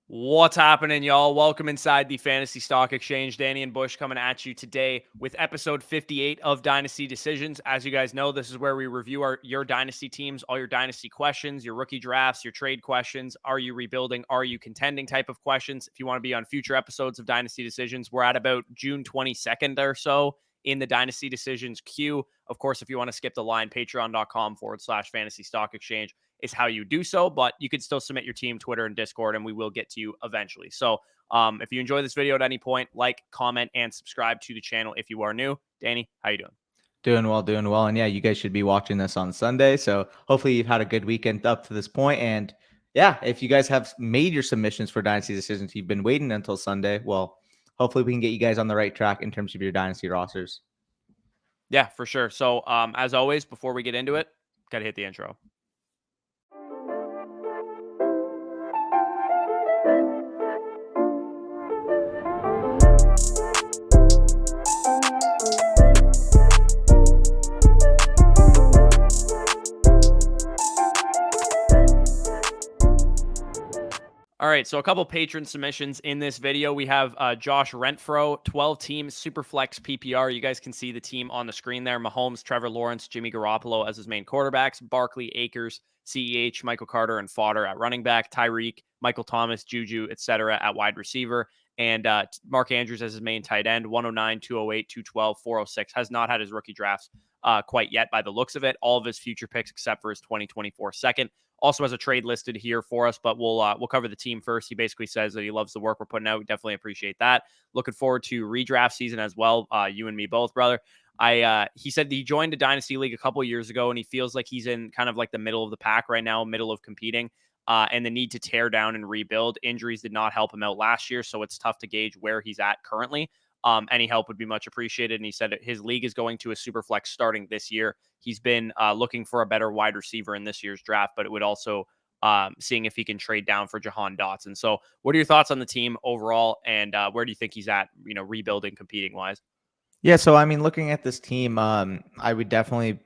What's happening, y'all? Welcome inside the Fantasy Stock Exchange. Danny and Bush coming at you today with episode 58 of Dynasty Decisions. As you guys know, this is where we review your Dynasty teams, all your Dynasty questions, your rookie drafts, your trade questions. Are you rebuilding? Are you contending type of questions? If you want to be on future episodes of Dynasty Decisions, we're at about June 22nd or so in the Dynasty Decisions queue. Of course, if you want to skip the line, patreon.com/fantasy stock exchange is how you do so, but you can still submit your team, Twitter, and Discord, and we will get to you eventually. So if you enjoy this video at any point, like, comment, and subscribe to the channel if you are new. Danny, how you doing? Doing well, doing well. And yeah, you guys should be watching this on Sunday. So hopefully you've had a good weekend up to this point. And yeah, if you guys have made your submissions for Dynasty Decisions, you've been waiting until Sunday. Well, hopefully we can get you guys on the right track in terms of your Dynasty rosters. Yeah, for sure. So as always, before we get into it, got to hit the intro. All right, so a couple patron submissions in this video. We have Josh Rentfro, 12 teams, Superflex PPR. You guys can see the team on the screen there. Mahomes, Trevor Lawrence, Jimmy Garoppolo as his main quarterbacks, Barkley, Akers, CEH, Michael Carter, and Fodder at running back, Tyreek, Michael Thomas, Juju, etc. at wide receiver, and Mark Andrews as his main tight end, 109, 208, 212, 406. Has not had his rookie drafts quite yet by the looks of it. All of his future picks except for his 2024 second. Also has a trade listed here for us, but we'll cover the team first. He basically says that he loves the work we're putting out. We definitely appreciate that. Looking forward to redraft season as well. You and me both, brother. He said that he joined a dynasty league a couple of years ago, and he feels like he's in kind of like the middle of the pack right now, middle of competing, and the need to tear down and rebuild. Injuries did not help him out last year, so it's tough to gauge where he's at currently. Any help would be much appreciated. And he said his league is going to a super flex starting this year. He's been looking for a better wide receiver in this year's draft, but it would also seeing if he can trade down for Jahan Dotson. So what are your thoughts on the team overall? And where do you think he's at, rebuilding, competing wise? Yeah, so I mean, looking at this team, I would definitely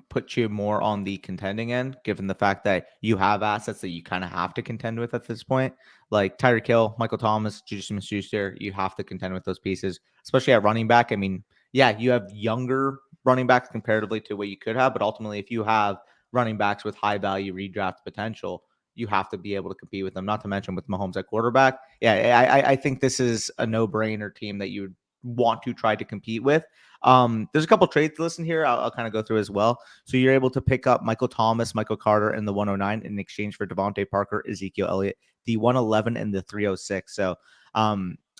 put you more on the contending end, given the fact that you have assets that you kind of have to contend with at this point, like Tyreek Hill, Michael Thomas, Juju Smith-Schuster. You have to contend with those pieces, especially at running back. I mean, yeah, you have younger running backs comparatively to what you could have, but ultimately, if you have running backs with high value redraft potential, you have to be able to compete with them. Not to mention with Mahomes at quarterback. Yeah, I think this is a no-brainer team that you would want to try to compete with. There's a couple trades to listen here. I'll kind of go through as well. So you're able to pick up Michael Thomas, Michael Carter, and the 109 in exchange for Devontae Parker, Ezekiel Elliott, the 111 and the 306. So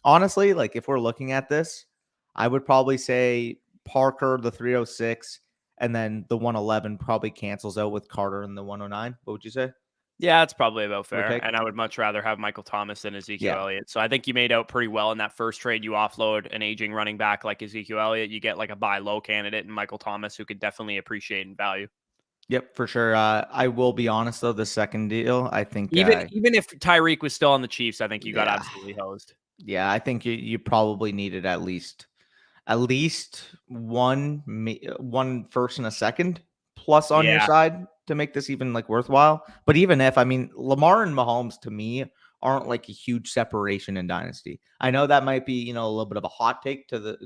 honestly, like if we're looking at this, I would probably say Parker, the 306, and then the 111 probably cancels out with Carter and the 109. What would you say? Yeah, that's probably about Give or fair. take? And I would much rather have Michael Thomas than Ezekiel Yeah. Elliott. So I think you made out pretty well in that first trade. You offload an aging running back like Ezekiel Elliott. You get like a buy low candidate and Michael Thomas who could definitely appreciate and value. Yep, for sure. I will be honest though, the second deal, I think Even if Tyreek was still on the Chiefs, I think you got yeah. absolutely hosed. Yeah, I think you probably needed at least one first and a second plus on your Yeah. side to make this even like worthwhile. But even if, I mean, Lamar and Mahomes to me aren't like a huge separation in dynasty. I know that might be, a little bit of a hot take to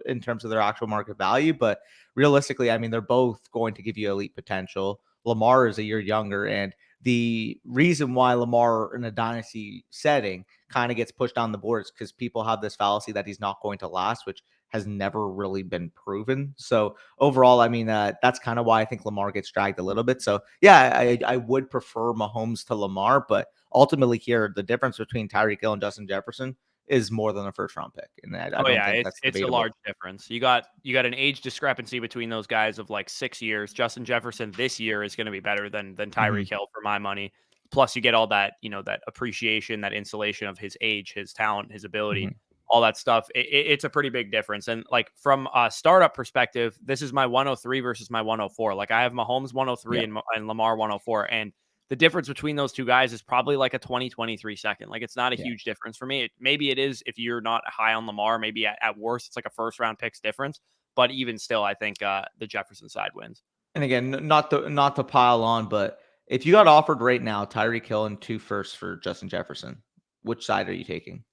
in terms of their actual market value, but realistically, I mean, they're both going to give you elite potential. Lamar is a year younger, and the reason why Lamar in a dynasty setting kind of gets pushed down the board is because people have this fallacy that he's not going to last, which has never really been proven. So overall, I mean, that's kind of why I think Lamar gets dragged a little bit. So yeah, I would prefer Mahomes to Lamar, but ultimately here, the difference between Tyreek Hill and Justin Jefferson is more than a first round pick. And I Oh don't yeah, think it's that's it's a debatable. large difference. You got an age discrepancy between those guys of like 6 years. Justin Jefferson this year is going to be better than Mhm. Tyreek Hill for my money. Plus, you get all that that appreciation, that insulation of his age, his talent, his ability, Mhm. all that stuff. It's a pretty big difference. And like from a startup perspective, this is my 103 versus my 104. Like I have Mahomes 103 Yeah. and Lamar 104, and the difference between those two guys is probably like a 20-23 second. Like it's not a Yeah. huge difference for me. Maybe it is if you're not high on Lamar. Maybe at worst it's like a first round picks difference. But even still, I think the Jefferson side wins. And again, not to pile on, but if you got offered right now, Tyreek Hill and two firsts for Justin Jefferson, which side are you taking?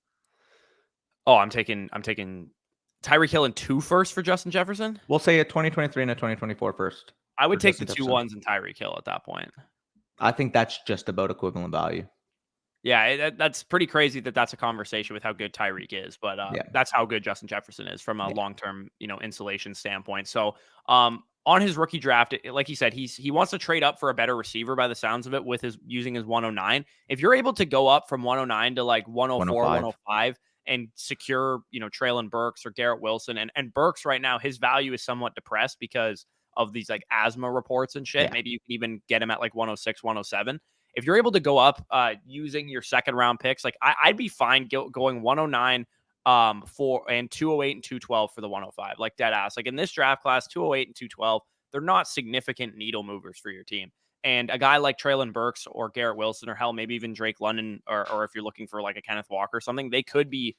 Oh, I'm taking Tyreek Hill and 2 firsts for Justin Jefferson. We'll say a 2023 and a 2024 first I for would take the Justin 2 Jefferson. ones and Tyreek Hill at that point. I think that's just about equivalent value. Yeah, that's pretty crazy that that's a conversation with how good Tyreek is, but Yeah. that's how good Justin Jefferson is from a Yeah. long-term, insulation standpoint. So, on his rookie draft, like he said, he wants to trade up for a better receiver by the sounds of it with his using his 109. If you're able to go up from 109 to like 104, 105. 105 and secure, Traylon Burks or Garrett Wilson, and Burks right now, his value is somewhat depressed because of these like asthma reports and shit. Yeah. Maybe you can even get him at like 106, 107. If you're able to go up using your second round picks, like I'd be fine going 109 for and 208 and 212 for the 105, like dead ass. Like in this draft class, 208 and 212, they're not significant needle movers for your team. And a guy like Traylon Burks or Garrett Wilson or hell, maybe even Drake London, or if you're looking for like a Kenneth Walker or something, they could be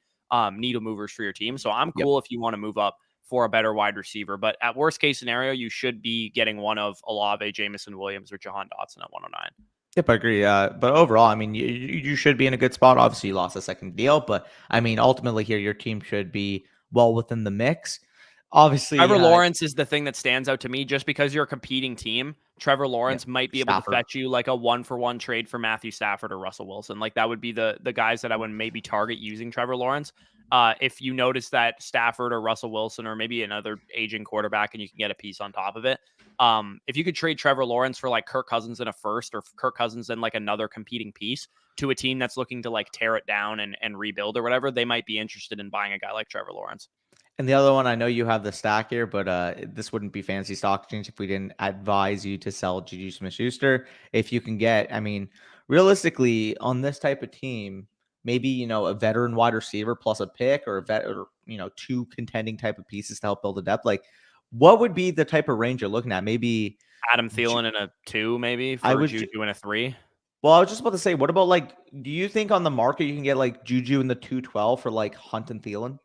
needle movers for your team. So I'm Yep. cool if you want to move up for a better wide receiver. But at worst case scenario, you should be getting one of Olave, Jamison Williams, or Jahan Dotson at 109. Yep, I agree. But overall, I mean, you should be in a good spot. Obviously, you lost a second deal, but I mean, ultimately here, your team should be well within the mix. Obviously, Trevor Lawrence is the thing that stands out to me. Just because you're a competing team, Trevor yeah, Lawrence might be able to Stafford. fetch you like a 1-for-1 trade for Matthew Stafford or Russell Wilson. Like that would be the guys that I would maybe target using Trevor Lawrence. If you notice that Stafford or Russell Wilson or maybe another aging quarterback and you can get a piece on top of it. If you could trade Trevor Lawrence for like Kirk Cousins in a first or Kirk Cousins in like another competing piece to a team that's looking to like tear it down and rebuild or whatever, they might be interested in buying a guy like Trevor Lawrence. And the other one, I know you have the stack here, but this wouldn't be fancy stock exchange if we didn't advise you to sell Juju Smith-Schuster. If you can get, I mean, realistically, on this type of team, maybe a veteran wide receiver plus a pick or a vet or two contending type of pieces to help build a depth. Like, what would be the type of range you're looking at? Maybe Adam Thielen in a 2 maybe I for would. Juju in a 3. Well, I was just about to say, what about like? Do you think on the market you can get like Juju in the 212 for like Hunt and Thielen,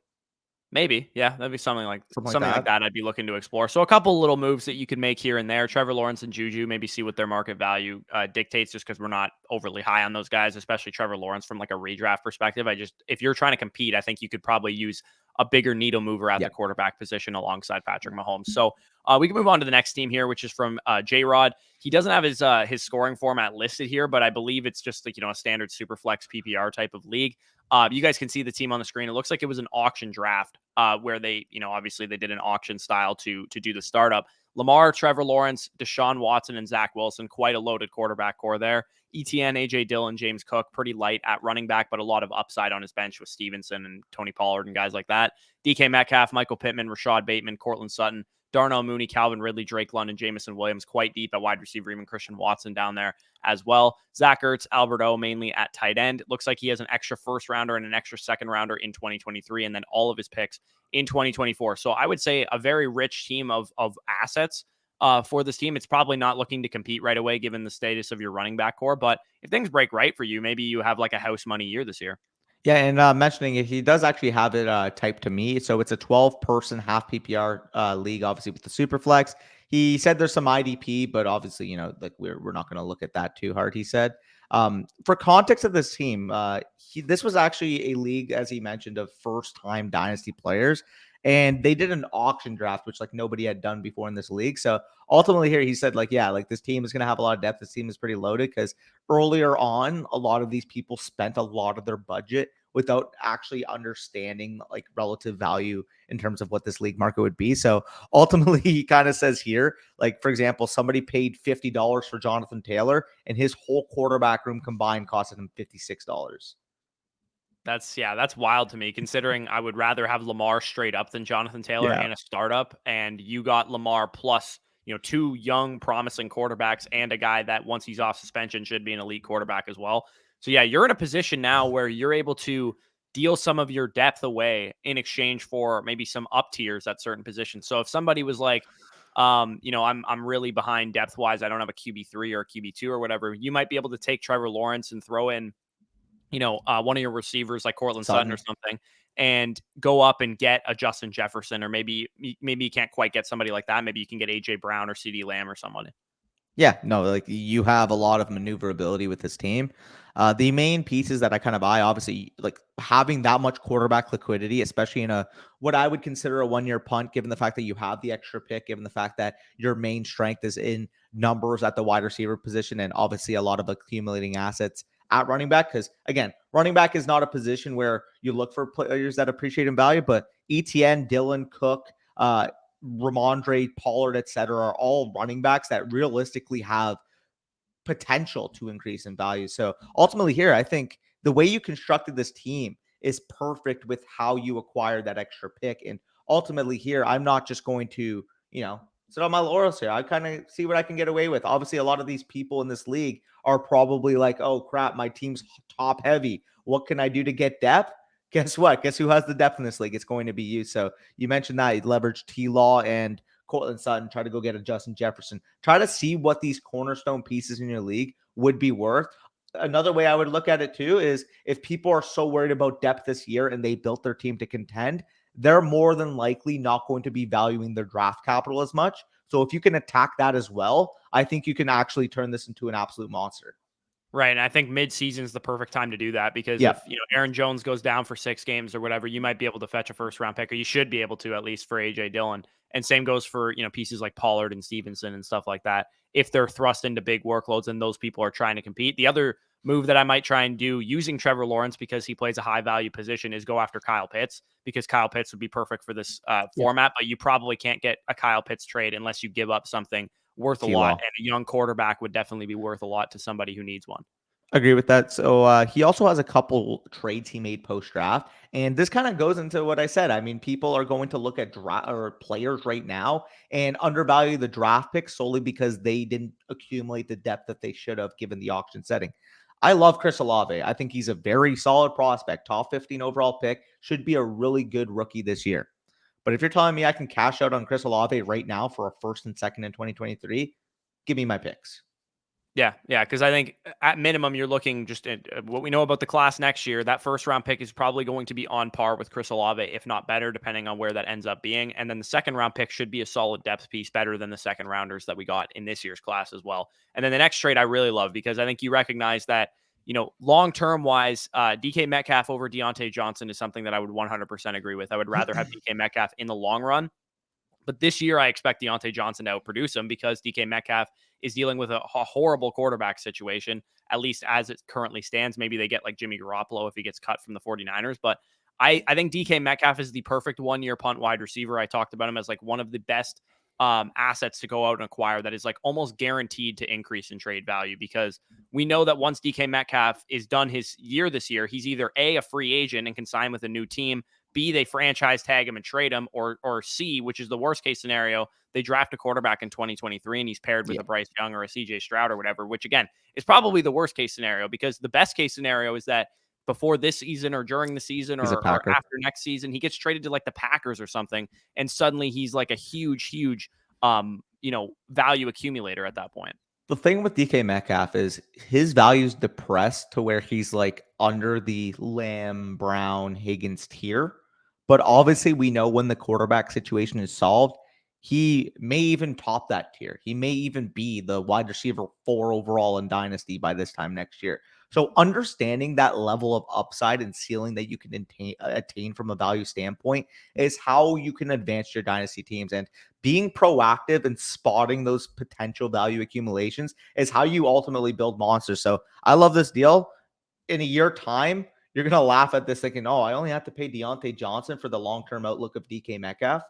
Maybe, yeah, that'd be something like something like that? that I'd be looking to explore. So a couple little moves that you could make here and there. Trevor Lawrence and Juju, maybe see what their market value dictates, just because we're not overly high on those guys, especially Trevor Lawrence from like a redraft perspective. If you're trying to compete, I think you could probably use a bigger needle mover at Yeah. the quarterback position alongside Patrick Mahomes. So we can move on to the next team here, which is from JRod. He doesn't have his scoring format listed here, but I believe it's just like a standard super flex PPR type of league. You guys can see the team on the screen. It looks like it was an auction draft where they, obviously they did an auction style to do the startup. Lamar, Trevor Lawrence, Deshaun Watson, and Zach Wilson. Quite a loaded quarterback core there. ETN, AJ Dillon, James Cook, pretty light at running back, but a lot of upside on his bench with Stevenson and Tony Pollard and guys like that. DK Metcalf, Michael Pittman, Rashad Bateman, Cortland Sutton, Darnell Mooney, Calvin Ridley, Drake London, Jamison Williams, quite deep at wide receiver, even Christian Watson down there as well. Zach Ertz, Albert O mainly at tight end. It looks like he has an extra first rounder and an extra second rounder in 2023, and then all of his picks in 2024. So I would say a very rich team of assets for this team. It's probably not looking to compete right away given the status of your running back core, but if things break right for you, maybe you have like a house money year this year. Yeah, and mentioning it, he does actually have it typed to me. So it's a 12-person half PPR league, obviously with the super flex. He said there's some IDP, but obviously, like we're not going to look at that too hard. He said, for context of this team, this was actually a league, as he mentioned, of first-time Dynasty players, and they did an auction draft, which like nobody had done before in this league. So ultimately, here he said, like, yeah, like this team is going to have a lot of depth. This team is pretty loaded because earlier on, a lot of these people spent a lot of their budget without actually understanding like relative value in terms of what this league market would be. So ultimately, he kind of says here, like, for example, somebody paid $50 for Jonathan Taylor and his whole quarterback room combined costed him $56. That's wild to me, considering I would rather have Lamar straight up than Jonathan Taylor Yeah. in a startup. And you got Lamar plus, two young, promising quarterbacks and a guy that once he's off suspension should be an elite quarterback as well. So yeah, you're in a position now where you're able to deal some of your depth away in exchange for maybe some up tiers at certain positions. So if somebody was like, I'm really behind depth wise, I don't have a QB3 or a QB2 or whatever, you might be able to take Trevor Lawrence and throw in one of your receivers like Cortland Sutton or Sutton. something, and go up and get a Justin Jefferson, or maybe you can't quite get somebody like that. Maybe you can get AJ Brown or CD Lamb or someone. Yeah, no, like you have a lot of maneuverability with this team. The main pieces that I kind of buy, obviously, like having that much quarterback liquidity, especially in a what I would consider a 1 year punt, given the fact that you have the extra pick, given the fact that your main strength is in numbers at the wide receiver position, and obviously a lot of accumulating assets at running back. Because again, running back is not a position where you look for players that appreciate in value, but ETN, Dylan, Cook, Ramondre, Pollard, et cetera, are all running backs that realistically have potential to increase in value. So ultimately, here, I think the way you constructed this team is perfect with how you acquired that extra pick. And ultimately, here, I'm not just going to, sit on my laurels here. I kind of see what I can get away with. Obviously, a lot of these people in this league are probably like, oh, crap, my team's top heavy. What can I do to get depth? Guess what? Guess who has the depth in this league? It's going to be you. So you mentioned that you leverage T Law and Cortland Sutton, try to go get a Justin Jefferson. Try to see what these cornerstone pieces in your league would be worth. Another way I would look at it too is if people are so worried about depth this year and they built their team to contend, they're more than likely not going to be valuing their draft capital as much. So if you can attack that as well, I think you can actually turn this into an absolute monster. Right, and I think mid-season is the perfect time to do that because Yeah. if, Aaron Jones goes down for 6 games or whatever, you might be able to fetch a first-round pick, or you should be able to at least for A.J. Dillon. And same goes for, pieces like Pollard and Stevenson and stuff like that. If they're thrust into big workloads and those people are trying to compete. The other move that I might try and do using Trevor Lawrence because he plays a high-value position is go after Kyle Pitts because Kyle Pitts would be perfect for this Yeah. format, but you probably can't get a Kyle Pitts trade unless you give up something worth a lot, T-Law. and a young quarterback would definitely be worth a lot to somebody who needs one. Agree with that. So he also has a couple trades he made post draft, and this kind of goes into what I said. I mean, people are going to look at draft or players right now and undervalue the draft pick solely because they didn't accumulate the depth that they should have given the auction setting. I love Chris Olave. I think he's a very solid prospect, top 15 overall pick, should be a really good rookie this year. But if you're telling me I can cash out on Chris Olave right now for a first and second in 2023, give me my picks. Yeah, because I think at minimum you're looking just at what we know about the class next year. That first round pick is probably going to be on par with Chris Olave, if not better, depending on where that ends up being. And then the second round pick should be a solid depth piece, better than the second rounders that we got in this year's class as well. And then the next trade I really love because I think you recognize that long term wise, DK Metcalf over Deontay Johnson is something that I would 100% agree with. I would rather have DK Metcalf in the long run. But this year, I expect Deontay Johnson to outproduce him because DK Metcalf is dealing with a horrible quarterback situation, at least as it currently stands. Maybe they get like Jimmy Garoppolo if he gets cut from the 49ers. But I think DK Metcalf is the perfect 1 year punt wide receiver. I talked about him as like one of the best assets to go out and acquire that is like almost guaranteed to increase in trade value because we know that once DK Metcalf is done his year this year, he's either a free agent and can sign with a new team, B, they franchise tag him and trade him, or C, which is the worst case scenario, they draft a quarterback in 2023 and he's paired with Yeah, a Bryce Young or a CJ Stroud or whatever, which again is probably the worst case scenario because the best case scenario is that before this season or during the season he's a or Packer. after next season, he gets traded to like the Packers or something, and suddenly he's like a huge value accumulator at that point. The thing with DK Metcalf is his value is depressed to where he's like under the Lamb, Brown, Higgins tier. But obviously, we know when the quarterback situation is solved, he may even top that tier. He may even be the wide receiver 4 overall in Dynasty by this time next year. So, understanding that level of upside and ceiling that you can attain from a value standpoint is how you can advance your Dynasty teams. And being proactive and spotting those potential value accumulations is how you ultimately build monsters. So I love this deal. In a year time, you're going to laugh at this thinking, oh, I only have to pay Deontay Johnson for the long-term outlook of DK Metcalf.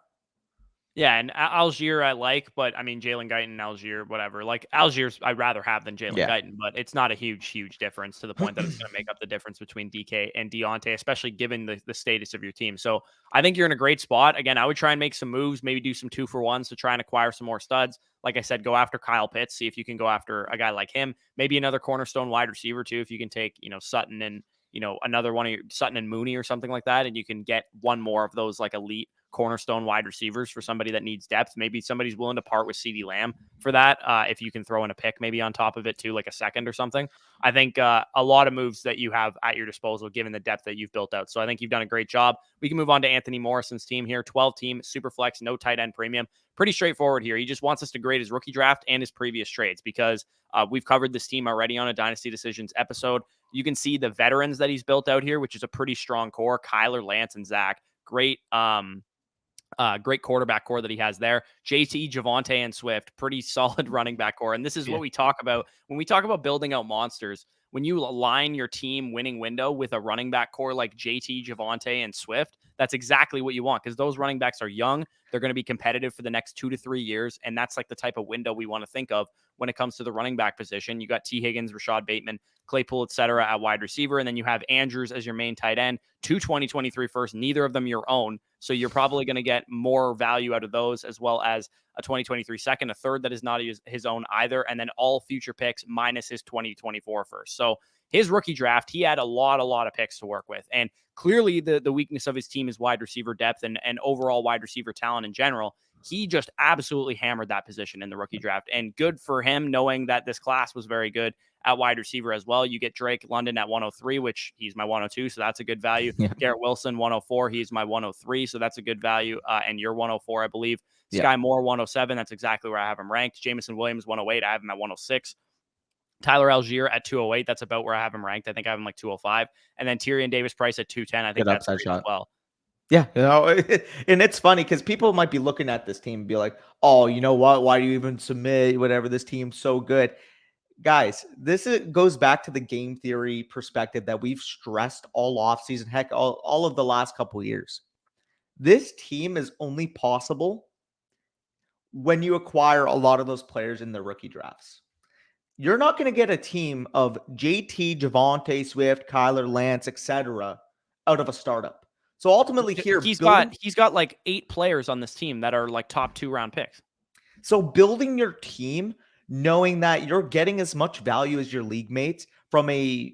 Yeah, and Algier I like, but I mean Jalen Guyton, Algier, whatever. Like Algier's I'd rather have than Jalen Yeah. Guyton, but it's not a huge difference to the point that it's going to make up the difference between DK and Deontay, especially given the status of your team. So I think you're in a great spot. Again, I would try and make some moves, maybe do some 2-for-1s to try and acquire some more studs. Like I said, go after Kyle Pitts, see if you can go after a guy like him. Maybe another cornerstone wide receiver too, if you can take Sutton and another one of Sutton and Mooney or something like that, and you can get one more of those like elite cornerstone wide receivers for somebody that needs depth. Maybe somebody's willing to part with CeeDee Lamb for that. If you can throw in a pick maybe on top of it too, like a second or something. I think a lot of moves that you have at your disposal, given the depth that you've built out. So I think you've done a great job. We can move on to Anthony Morrison's team here. 12 team, super flex, no tight end premium. Pretty straightforward here. He just wants us to grade his rookie draft and his previous trades because we've covered this team already on a Dynasty Decisions episode. You can see the veterans that he's built out here, which is a pretty strong core. Kyler, Lance, and Zach. Great great quarterback core that he has there. JT, Javonte, and Swift, pretty solid running back core. And this is what we talk about when we talk about building out monsters. When you align your team winning window with a running back core like JT, Javonte, and Swift, that's exactly what you want because those running backs are young. They're going to be competitive for the next 2 to 3 years. And that's like the type of window we want to think of when it comes to the running back position. You got T. Higgins, Rashad Bateman, Claypool, etc. at wide receiver. And then you have Andrews as your main tight end, 2 2023 firsts, neither of them your own. So you're probably going to get more value out of those, as well as a 2023 second, a third that is not his own either, and then all future picks minus his 2024 first. So his rookie draft, he had a lot of picks to work with. And clearly the weakness of his team is wide receiver depth and overall wide receiver talent in general. He just absolutely hammered that position in the rookie draft. And good for him, knowing that this class was very good at wide receiver as well. You get Drake London at 103, which he's my 102, so that's a good value. Yeah. Garrett Wilson, 104, he's my 103, so that's a good value. And you're 104, I believe. Yeah. Sky Moore, 107, that's exactly where I have him ranked. Jameson Williams, 108, I have him at 106. Tyler Algier at 208, that's about where I have him ranked. I think I have him like 205. And then Tyrion Davis-Price at 210, I think that's great as well. Yeah, and it's funny because people might be looking at this team and be like, oh, you know what? Why do you even submit whatever? This team's so good. Guys, this goes back to the game theory perspective that we've stressed all offseason, heck, all of the last couple of years. This team is only possible when you acquire a lot of those players in the rookie drafts. You're not going to get a team of JT, Javonte, Swift, Kyler, Lance, etc. out of a startup. So ultimately here, he's got like 8 players on this team that are like top 2-round picks. So building your team, knowing that you're getting as much value as your league mates from a,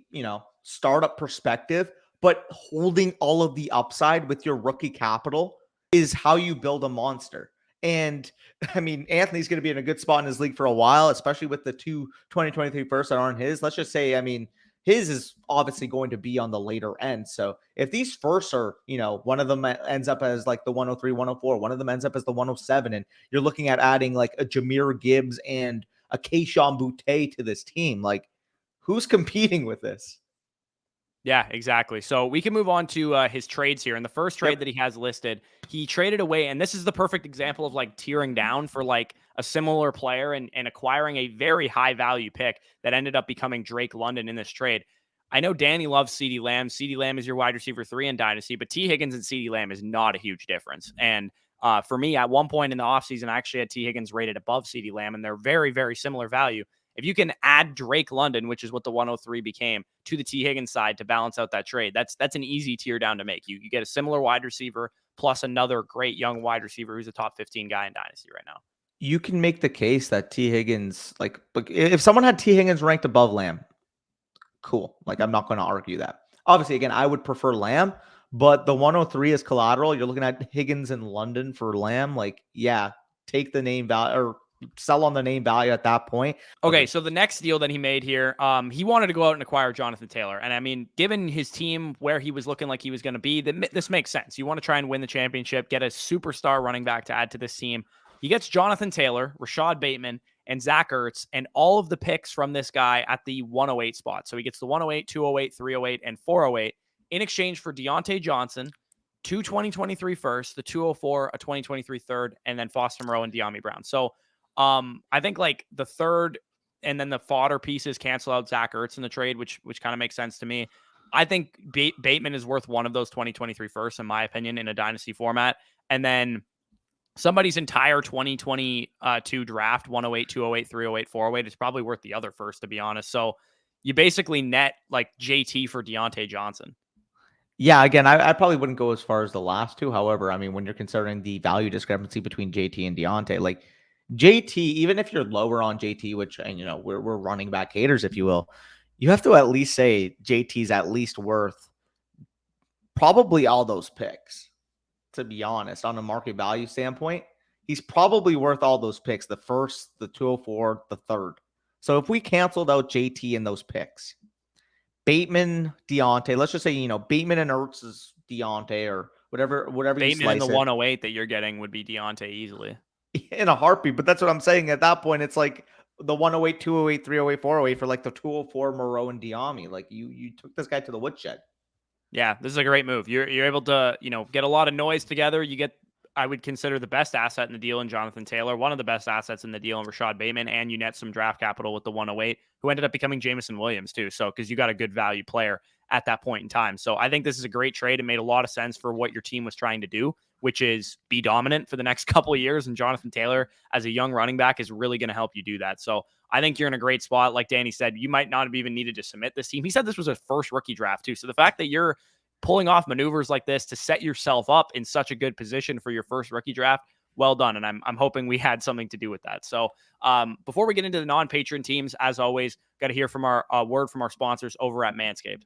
startup perspective, but holding all of the upside with your rookie capital is how you build a monster. And I mean, Anthony's going to be in a good spot in his league for a while, especially with the 2 2023 firsts that aren't his. Let's just say, I mean, his is obviously going to be on the later end. So if these firsts are, one of them ends up as like the 103, 104, one of them ends up as the 107, and you're looking at adding like a Jahmyr Gibbs and a Kayshon Boutte to this team, like who's competing with this? Yeah, exactly. So we can move on to his trades here. And the first trade that he has listed, he traded away, and this is the perfect example of like tearing down for like a similar player and acquiring a very high value pick that ended up becoming Drake London in this trade. I know Danny loves CeeDee Lamb. CeeDee Lamb is your wide receiver 3 in Dynasty, but T. Higgins and CeeDee Lamb is not a huge difference. And for me, at one point in the offseason, I actually had T. Higgins rated above CeeDee Lamb, and they're very, very similar value. If you can add Drake London, which is what the 103 became, to the T. Higgins side to balance out that trade, that's an easy tear down to make. You get a similar wide receiver plus another great young wide receiver who's a top 15 guy in Dynasty right now. You can make the case that T. Higgins, like if someone had T. Higgins ranked above Lamb, cool. Like I'm not going to argue that. Obviously, again, I would prefer Lamb, but the 103 is collateral. You're looking at Higgins in London for Lamb. Like, yeah, take the name value or sell on the name value at that point. Okay, so the next deal that he made here, he wanted to go out and acquire Jonathan Taylor. And I mean, given his team where he was looking like he was going to be, this makes sense. You want to try and win the championship, get a superstar running back to add to this team. He gets Jonathan Taylor, Rashad Bateman, and Zach Ertz, and all of the picks from this guy at the 108 spot. So he gets the 108, 208, 308, and 408 in exchange for Deontay Johnson, 2 2023 firsts, the 204, a 2023 third, and then Foster Moreau and De'Ami Brown. So I think like the third and then the fodder pieces cancel out Zach Ertz in the trade, which kind of makes sense to me. I think Bateman is worth one of those 2023 firsts, in my opinion, in a dynasty format. And then somebody's entire 2022 draft, 108, 208, 308, 408, is probably worth the other first, to be honest. So you basically net like JT for Deontay Johnson. Yeah, again, I probably wouldn't go as far as the last two. However, I mean, when you're considering the value discrepancy between JT and Deontay, like JT, even if you're lower on JT, which, and we're running back haters, if you will, you have to at least say JT's at least worth probably all those picks. to be honest, on a market value standpoint, he's probably worth all those picks, the first, the 204, the third. So if we canceled out JT in those picks, Bateman, Deontay, let's just say, Bateman and Ertz is Deontay or whatever you Bateman in slice the it 108 that you're getting would be Deontay easily. in a heartbeat. But that's what I'm saying. At that point, it's like the 108, 208, 308, 408 for like the 204 Moreau and Diami. Like you took this guy to the woodshed. Yeah, this is a great move. You're able to, get a lot of noise together. You get, I would consider, the best asset in the deal in Jonathan Taylor, one of the best assets in the deal in Rashad Bateman, and you net some draft capital with the 108, who ended up becoming Jameson Williams too. So, because you got a good value player at that point in time. So I think this is a great trade. It made a lot of sense for what your team was trying to do, which is be dominant for the next couple of years. And Jonathan Taylor, as a young running back, is really going to help you do that. So I think you're in a great spot. Like Danny said, you might not have even needed to submit this team. He said this was his first rookie draft too. So the fact that you're pulling off maneuvers like this to set yourself up in such a good position for your first rookie draft, well done. And I'm hoping we had something to do with that. So before we get into the non-patron teams, as always, got to hear from our word from our sponsors over at Manscaped.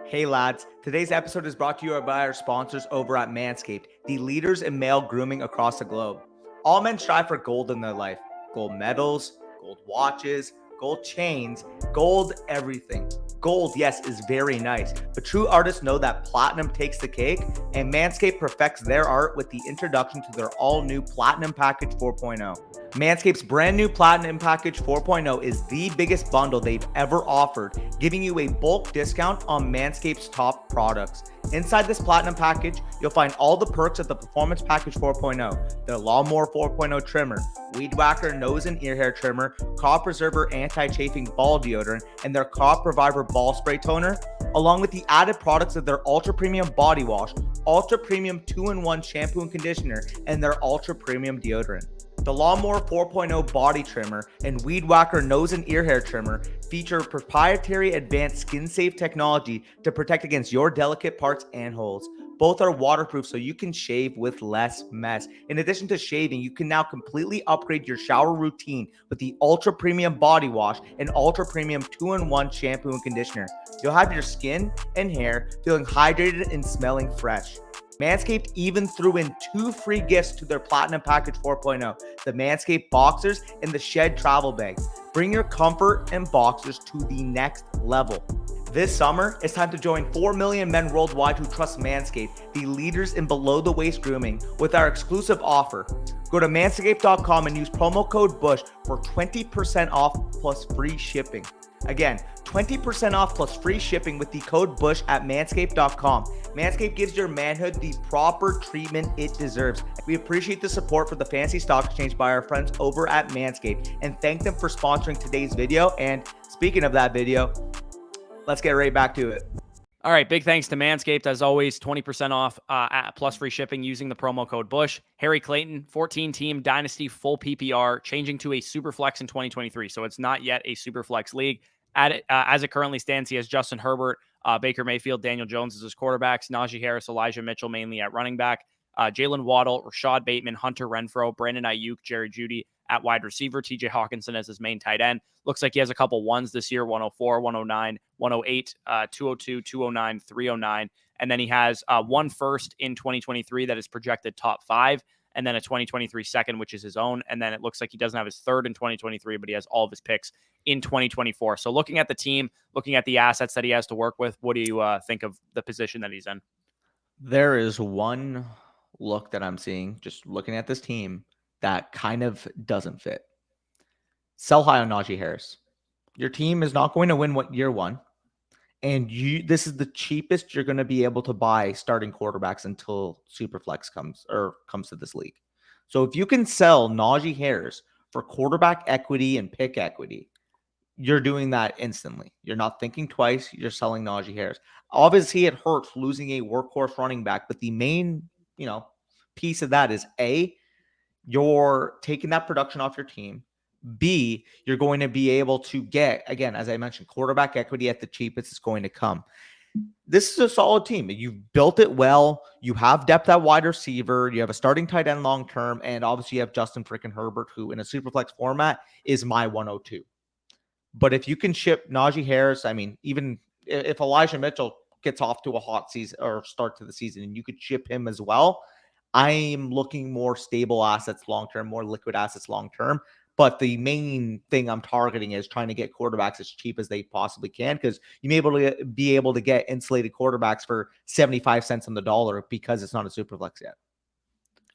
Hey lads, today's episode is brought to you by our sponsors over at Manscaped, the leaders in male grooming across the globe. All men strive for gold in their life. Gold medals, gold watches, gold chains, gold everything. Gold, yes, is very nice, but true artists know that platinum takes the cake, and Manscaped perfects their art with the introduction to their all-new Platinum Package 4.0. Manscaped's brand new Platinum Package 4.0 is the biggest bundle they've ever offered, giving you a bulk discount on Manscaped's top products. Inside this Platinum Package, you'll find all the perks of the Performance Package 4.0, the Lawnmower 4.0 trimmer, Weed Whacker nose and ear hair trimmer, Crop Preserver anti-chafing ball deodorant, and their Crop Reviver ball spray toner, along with the added products of their Ultra Premium Body Wash, Ultra Premium 2-in-1 Shampoo and Conditioner, and their Ultra Premium Deodorant. The Lawnmower 4.0 body trimmer and Weed Whacker nose and ear hair trimmer feature proprietary advanced skin-safe technology to protect against your delicate parts and holes. Both are waterproof so you can shave with less mess. In addition to shaving, you can now completely upgrade your shower routine with the Ultra Premium Body Wash and Ultra Premium 2-in-1 Shampoo and Conditioner. You'll have your skin and hair feeling hydrated and smelling fresh. Manscaped even threw in 2 free gifts to their Platinum Package 4.0, the Manscaped Boxers and the Shed Travel Bag. Bring your comfort and boxers to the next level. This summer, it's time to join 4 million men worldwide who trust Manscaped, the leaders in below-the-waist grooming, with our exclusive offer. Go to manscaped.com and use promo code BUSH for 20% off plus free shipping. Again, 20% off plus free shipping with the code BUSH at manscaped.com. Manscaped gives your manhood the proper treatment it deserves. We appreciate the support for the Fantasy Stock Exchange by our friends over at Manscaped and thank them for sponsoring today's video. And speaking of that video, let's get right back to it. All right, big thanks to Manscaped. As always, 20% off plus free shipping using the promo code BUSH. Harry Clayton, 14-team Dynasty full PPR, changing to a Superflex in 2023. So it's not yet a Superflex league. As it currently stands, he has Justin Herbert, Baker Mayfield, Daniel Jones as his quarterbacks, Najee Harris, Elijah Mitchell mainly at running back, Jalen Waddle, Rashad Bateman, Hunter Renfrow, Brandon Ayuk, Jerry Jeudy at wide receiver, TJ Hawkinson as his main tight end. Looks like he has a couple ones this year, 104, 109, 108, 202, 209, 309. And then he has one first in 2023 that is projected top 5, and then a 2023 second, which is his own. And then it looks like he doesn't have his third in 2023, but he has all of his picks in 2024. So looking at the team, looking at the assets that he has to work with, what do you think of the position that he's in? There is one look that I'm seeing, just looking at this team, that kind of doesn't fit. Sell high on Najee Harris. Your team is not going to win year one. And this is the cheapest you're going to be able to buy starting quarterbacks until Superflex comes to this league. So if you can sell Najee Harris for quarterback equity and pick equity, you're doing that instantly. You're not thinking twice. You're selling Najee Harris. Obviously, it hurts losing a workhorse running back, but the main, piece of that is A, you're taking that production off your team. B, you're going to be able to get, again, as I mentioned, quarterback equity at the cheapest is going to come. This is a solid team. You've built it well. You have depth at wide receiver. You have a starting tight end long term. And obviously you have Justin freaking Herbert, who in a Superflex format is my 102. But if you can ship Najee Harris, I mean, even if Elijah Mitchell gets off to a hot season or start to the season, and you could ship him as well. I'm looking more stable assets long term, more liquid assets long term. But the main thing I'm targeting is trying to get quarterbacks as cheap as they possibly can, because you may be able to get insulated quarterbacks for 75 cents on the dollar because it's not a super flex yet.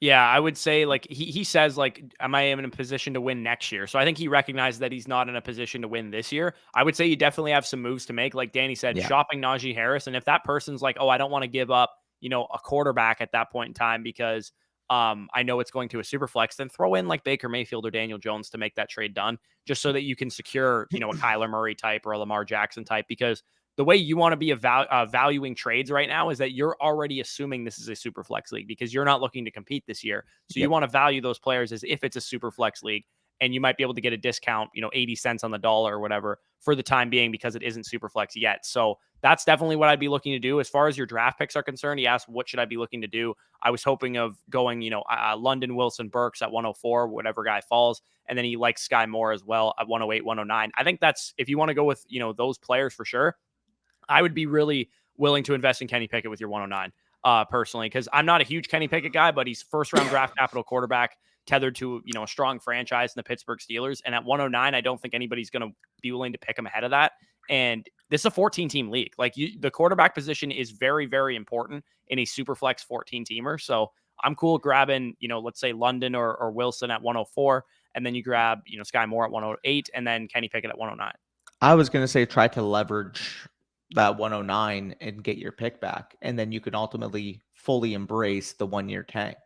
Yeah, I would say like he says like, am I in a position to win next year? So I think he recognized that he's not in a position to win this year. I would say you definitely have some moves to make. Like Danny said, Yeah. shopping Najee Harris. And if that person's like, oh, I don't want to give up, a quarterback at that point in time because I know it's going to a super flex, then throw in like Baker Mayfield or Daniel Jones to make that trade done, just so that you can secure, a Kyler Murray type or a Lamar Jackson type, because the way you want to be valuing trades right now is that you're already assuming this is a super flex league because you're not looking to compete this year. So you want to value those players as if it's a super flex league, and you might be able to get a discount, 80 cents on the dollar or whatever for the time being because it isn't super flex yet. So that's definitely what I'd be looking to do. As far as your draft picks are concerned, he asked, what should I be looking to do? I was hoping of going, London, Wilson, Burks at 104, whatever guy falls. And then he likes Sky Moore as well at 108, 109. I think that's, if you want to go with, those players for sure, I would be really willing to invest in Kenny Pickett with your 109 personally, because I'm not a huge Kenny Pickett guy, but he's first round draft capital quarterback tethered to, a strong franchise in the Pittsburgh Steelers. And at 109, I don't think anybody's going to be willing to pick him ahead of that. And this is a 14 team league. Like the quarterback position is very, very important in a super flex 14 teamer. So I'm cool grabbing, let's say London or Wilson at 104. And then you grab, Sky Moore at 108 and then Kenny Pickett at 109. I was going to say try to leverage that 109 and get your pick back. And then you can ultimately fully embrace the 1-year tank.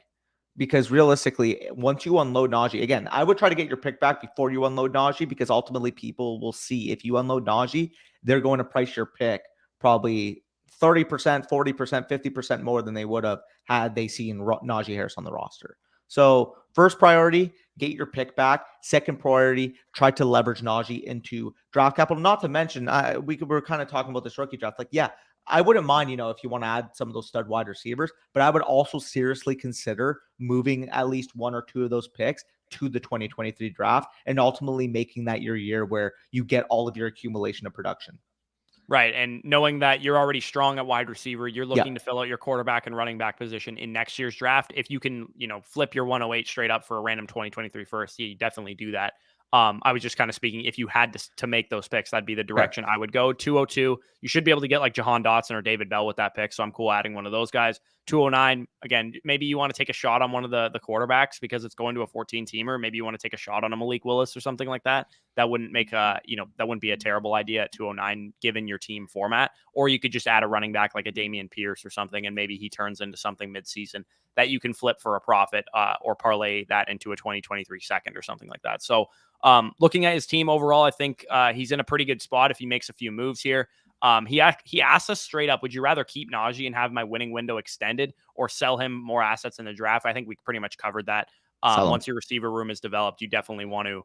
Because realistically, once you unload Najee, again, I would try to get your pick back before you unload Najee, because ultimately people will see if you unload Najee, they're going to price your pick probably 30%, 40%, 50% more than they would have had they seen Najee Harris on the roster. So first priority, get your pick back. Second priority, try to leverage Najee into draft capital. Not to mention, we're kind of talking about this rookie draft. Like, yeah, I wouldn't mind, if you want to add some of those stud wide receivers, but I would also seriously consider moving at least one or two of those picks to the 2023 draft and ultimately making that your year where you get all of your accumulation of production. Right. And knowing that you're already strong at wide receiver, you're looking to fill out your quarterback and running back position in next year's draft. If you can, flip your 108 straight up for a random 2023 first, you definitely do that. I was just kind of speaking, if you had to make those picks, that'd be the direction I would go. 202, you should be able to get like Jahan Dotson or David Bell with that pick. So I'm cool adding one of those guys. 209, again, maybe you want to take a shot on one of the quarterbacks because it's going to a 14 teamer. Maybe you want to take a shot on a Malik Willis or something like that. That wouldn't make that wouldn't be a terrible idea at 209 given your team format. Or you could just add a running back like a Dameon Pierce or something, and maybe he turns into something midseason that you can flip for a profit or parlay that into a 2023 second or something like that. So looking at his team overall, I think he's in a pretty good spot if he makes a few moves here. He asked us straight up, would you rather keep Najee and have my winning window extended or sell him more assets in the draft? I think we pretty much covered that. Once your receiver room is developed, you definitely want to,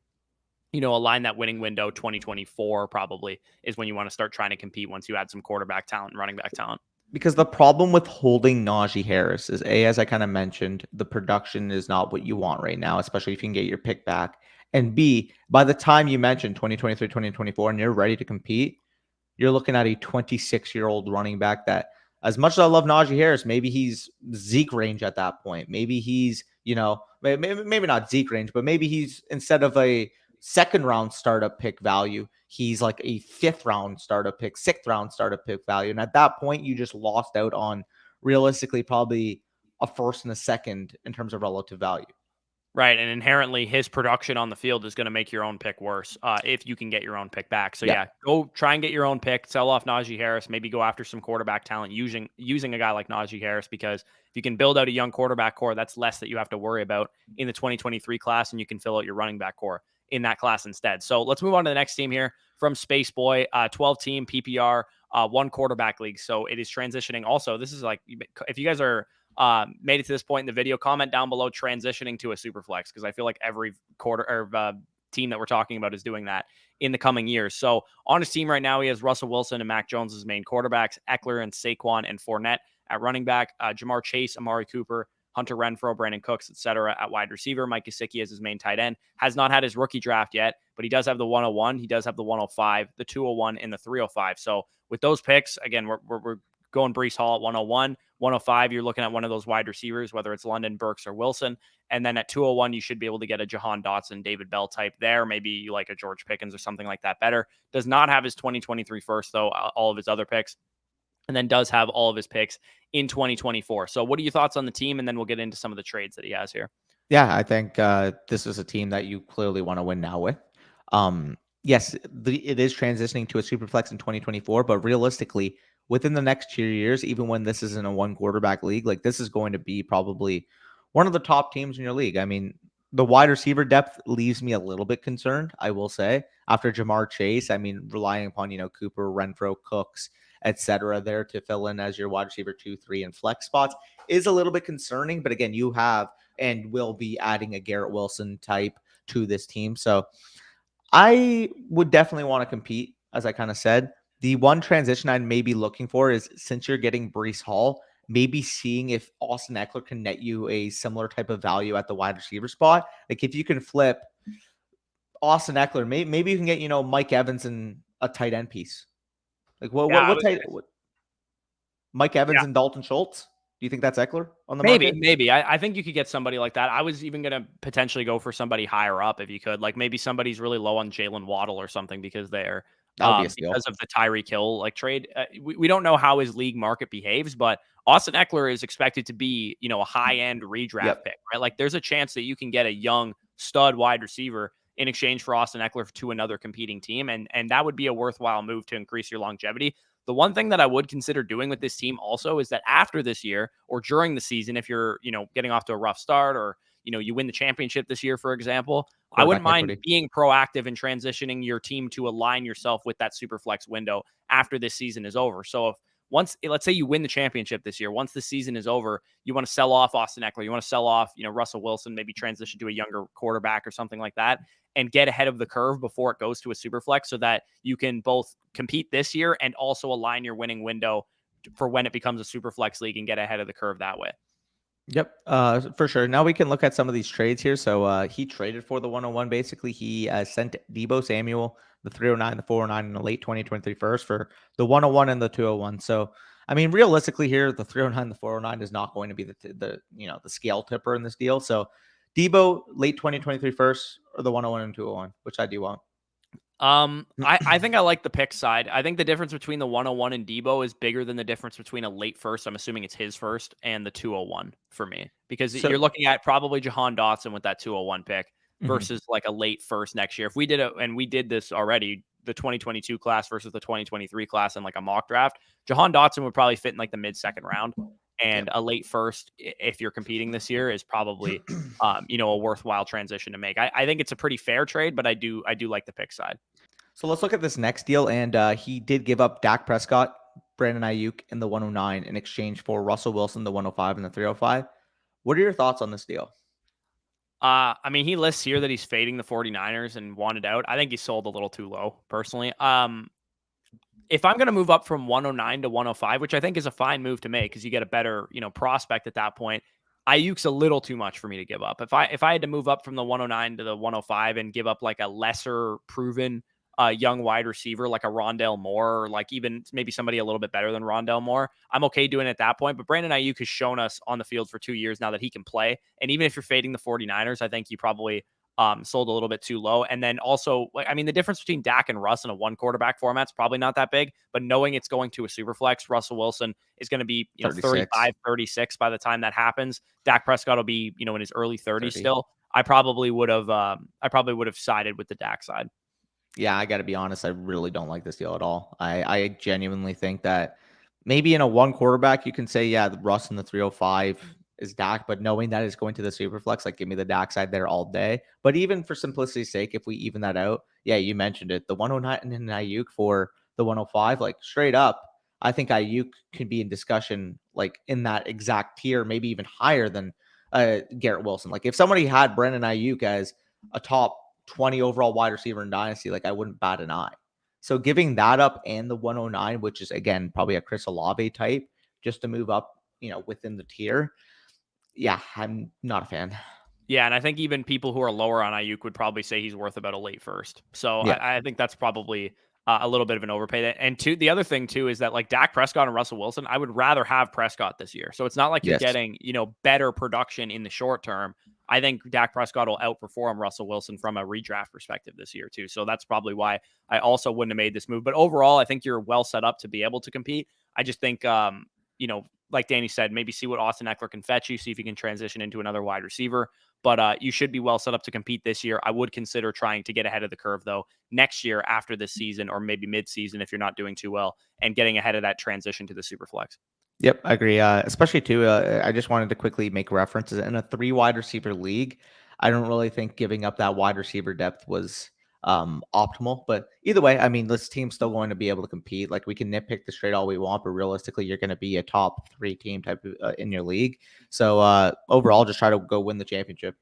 align that winning window. 2024 probably is when you want to start trying to compete once you add some quarterback talent and running back talent. Because the problem with holding Najee Harris is, as I kind of mentioned, the production is not what you want right now, especially if you can get your pick back. And B, by the time you mentioned 2023, 2024, and you're ready to compete, you're looking at a 26-year-old running back that, as much as I love Najee Harris, maybe he's Zeke range at that point. Maybe he's, maybe not Zeke range, but maybe he's, instead of a second round startup pick value, he's like a 5th round startup pick, 6th round startup pick value. And at that point, you just lost out on realistically probably a 1st and a 2nd in terms of relative value. Right. And inherently his production on the field is going to make your own pick worse if you can get your own pick back. So yeah, go try and get your own pick, sell off Najee Harris, maybe go after some quarterback talent using a guy like Najee Harris, because if you can build out a young quarterback core, that's less that you have to worry about in the 2023 class, and you can fill out your running back core in that class instead. So let's move on to the next team here from SpaceBoy, 12 team PPR, 1 quarterback league. So it is transitioning. Also, this is like, if you guys are made it to this point in the video, comment down below transitioning to a super flex, because I feel like every team that we're talking about is doing that in the coming years. So on his team right now, he has Russell Wilson and Mac Jones as main quarterbacks, Eckler and Saquon and Fournette at running back, Jamar Chase, Amari Cooper, Hunter Renfrow, Brandon Cooks, etc. at wide receiver. Mike Gesicki as his main tight end. Has not had his rookie draft yet, but he does have the 101. He does have the 105, the 201, and the 305. So with those picks, again, we're going Breece Hall at 101. 105, you're looking at one of those wide receivers, whether it's London, Burks, or Wilson. And then at 201, you should be able to get a Jahan Dotson, David Bell type there. Maybe you like a George Pickens or something like that better. Does not have his 2023 first, though, all of his other picks. And then does have all of his picks in 2024. So what are your thoughts on the team? And then we'll get into some of the trades that he has here. Yeah, I think this is a team that you clearly want to win now with. Yes, it is transitioning to a super flex in 2024, but realistically, within the next 2 years, even when this isn't a one quarterback league, like this is going to be probably one of the top teams in your league. I mean, the wide receiver depth leaves me a little bit concerned, I will say. After Jamar Chase, I mean, relying upon, Cooper, Renfro, Cooks, etc. there to fill in as your wide receiver 2, 3, and flex spots is a little bit concerning. But again, you have and will be adding a Garrett Wilson type to this team. So I would definitely want to compete, as I kind of said. The one transition I'd maybe looking for is, since you're getting Breece Hall, maybe seeing if Austin Eckler can net you a similar type of value at the wide receiver spot. Like if you can flip Austin Eckler, maybe you can get, Mike Evans and a tight end piece. Like Yeah, Mike Evans yeah. and Dalton Schultz? Do you think that's Eckler on the Maybe, market? maybe. I think you could get somebody like that. I was even going to potentially go for somebody higher up if you could. Like maybe somebody's really low on Jalen Waddle or something because they're That would be a steal. because of the Tyreek Hill trade. We don't know how his league market behaves, but Austin Eckler is expected to be, a high end redraft Yep. pick, right? Like there's a chance that you can get a young stud wide receiver in exchange for Austin Eckler to another competing team, and that would be a worthwhile move to increase your longevity. The one thing that I would consider doing with this team also is that after this year or during the season, if you're, getting off to a rough start or, you win the championship this year, for example, I wouldn't Quarterback mind equity. being proactive in transitioning your team to align yourself with that super flex window after this season is over. So if let's say you win the championship this year, once the season is over, you want to sell off Austin Eckler, you want to sell off, Russell Wilson, maybe transition to a younger quarterback or something like that, and get ahead of the curve before it goes to a super flex so that you can both compete this year and also align your winning window for when it becomes a super flex league and get ahead of the curve that way. Yep, for sure. Now we can look at some of these trades here. So he traded for the 101. Basically, he sent Deebo Samuel, the 309, the 409, and the late 2023 first for the 101 and the 201. So, I mean, realistically here, the 309, the 409 is not going to be the scale tipper in this deal. So, Deebo, late 2023 first, or the 101 and 201, which I do want. I think I like the pick side. I think the difference between the 101 and Deebo is bigger than the difference between a late first, I'm assuming it's his first, and the 201 for me. Because you're So, looking at probably Jahan Dotson with that 201 pick mhm. versus like a late first next year. If we did it, and we did this already, the 2022 class versus the 2023 class in like a mock draft, Jahan Dotson would probably fit in like the mid-second round. And Yep. a late first, if you're competing this year, is probably a worthwhile transition to make. I think it's a pretty fair trade, but I do like the pick side. So let's look at this next deal. And he did give up Dak Prescott, Brandon Ayuk, in the 109 in exchange for Russell Wilson, the 105 and the 305. What are your thoughts on this deal? I mean, he lists here that he's fading the 49ers and wanted out. I think he sold a little too low, personally. If I'm going to move up from 109 to 105, which I think is a fine move to make because you get a better, prospect at that point, Ayuk's a little too much for me to give up. If I had to move up from the 109 to the 105 and give up like a lesser proven young wide receiver like a Rondale Moore or like even maybe somebody a little bit better than Rondale Moore, I'm okay doing it at that point. But Brandon Ayuk has shown us on the field for 2 years now that he can play. And even if you're fading the 49ers, I think you probably sold a little bit too low. And then also, like, I mean, the difference between Dak and Russ in a one quarterback format is probably not that big, but knowing it's going to a super flex, Russell Wilson is going to be, 36. 35, 36 by the time that happens. Dak Prescott will be, in his early 30s 30. still. I probably would have sided with the Dak side. Yeah, I got to be honest. I really don't like this deal at all. I genuinely think that maybe in a one quarterback, you can say, yeah, the Russ in the 305 is Dak, but knowing that it's going to the super flex, like give me the Dak side there all day. But even for simplicity's sake, if we even that out, yeah, you mentioned it, the 109 and Ayuk for the 105, like straight up, I think Ayuk could be in discussion, like in that exact tier, maybe even higher than Garrett Wilson. Like if somebody had Brandon Ayuk as a top 20 overall wide receiver in Dynasty, like I wouldn't bat an eye. So giving that up and the 109, which is again probably a Chris Olave type, just to move up, within the tier. Yeah, I'm not a fan. Yeah, and I think even people who are lower on Ayuk would probably say he's worth about a late first. So Yeah. I think that's probably a little bit of an overpay. And two, the other thing too is that like Dak Prescott and Russell Wilson, I would rather have Prescott this year. So it's not like you're Yes. getting, better production in the short term. I think Dak Prescott will outperform Russell Wilson from a redraft perspective this year too. So that's probably why I also wouldn't have made this move. But overall, I think you're well set up to be able to compete. I just think, like Danny said, maybe see what Austin Eckler can fetch you, see if he can transition into another wide receiver. But you should be well set up to compete this year. I would consider trying to get ahead of the curve, though, next year after this season, or maybe mid-season if you're not doing too well, and getting ahead of that transition to the Superflex. Yep, I agree. Especially too, I just wanted to quickly make references in a 3 wide receiver league. I don't really think giving up that wide receiver depth was optimal. But either way, I mean, this team's still going to be able to compete. Like, we can nitpick the trade all we want, but realistically, you're going to be a top 3 team type of, in your league. So overall, just try to go win the championship.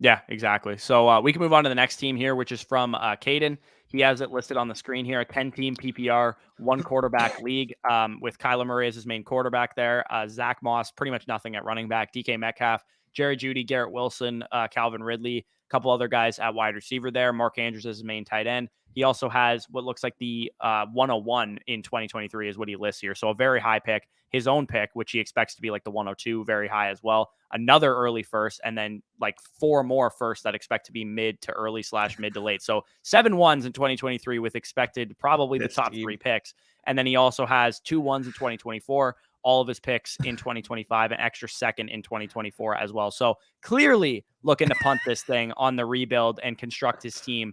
Yeah, exactly. So we can move on to the next team here, which is from Caden. He has it listed on the screen here, a 10-team PPR, 1 quarterback league with Kyler Murray as his main quarterback there. Zach Moss, pretty much nothing at running back. DK Metcalf, Jerry Jeudy, Garrett Wilson, Calvin Ridley, a couple other guys at wide receiver there. Mark Andrews as his main tight end. He also has what looks like the 101 in 2023 is what he lists here. So a very high pick. His own pick, which he expects to be like the 102, very high as well. Another early first, and then like 4 more firsts that expect to be mid to early / mid to late. So 7 ones in 2023 with expected probably the top 3 picks. And then he also has 2 ones in 2024, all of his picks in 2025, an extra second in 2024 as well. So clearly looking to punt this thing on the rebuild and construct his team